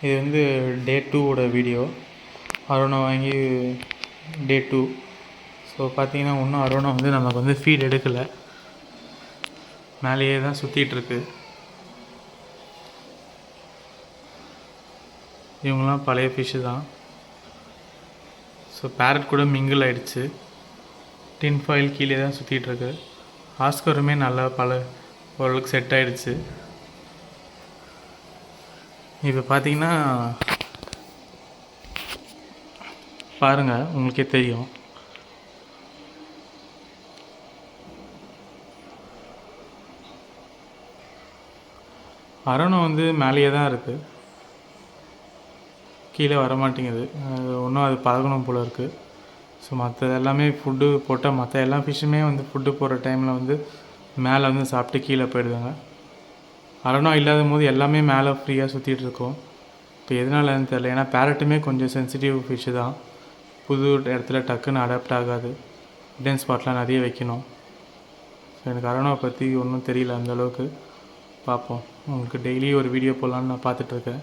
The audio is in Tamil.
இது வந்து டே 2ஓட வீடியோ. அரோனா வாங்கி டே 2. ஸோ பார்த்தீங்கன்னா இன்னும் அரோனா வந்து நமக்கு வந்து ஃபீட் எடுக்கலை, மேலேயே தான் சுற்றிட்டுருக்கு. இவங்களாம் பழைய ஃபிஷ்ஷு தான். ஸோ பேரட் கூட மிங்கிள் ஆகிடுச்சு. டின் ஃபாயில் கீழே தான் சுற்றிட்டுருக்கு. ஆஸ்கருமே நல்லா ஓரளவுக்கு செட் ஆகிடுச்சு. இப்போ பார்த்தீங்கன்னா பாருங்கள், உங்களுக்கே தெரியும். அரோனா வந்து மேலேயே தான் இருக்குது, கீழே வரமாட்டேங்குது. இன்னும் அது பழகணும் போல் இருக்குது. ஸோ மற்ற எல்லாமே ஃபுட்டு போட்டால் மற்ற எல்லா ஃபிஷ்ஷுமே வந்து ஃபுட்டு போடுற டைமில் வந்து மேலே வந்து சாப்பிட்டு கீழே போயிடுதுங்க. அரோனா இல்லாத போது எல்லாமே மேலே ஃப்ரீயாக சுற்றிட்டு இருக்கோம். இப்போ எதனாலன்னு தெரியல. ஏன்னா பேரட்டுமே கொஞ்சம் சென்சிட்டிவ் ஃபிஷ்ஷு தான். புது இடத்துல டக்குன்னு அடாப்ட் ஆகாது. ஹிடன் ஸ்பாட்லாம் நிறைய வைக்கணும். ஸோ எனக்கு அரோனாவை பற்றி ஒன்றும் தெரியல அந்தளவுக்கு. பார்ப்போம். உங்களுக்கு டெய்லி ஒரு வீடியோ போடலான்னு நான் பார்த்துட்ருக்கேன்.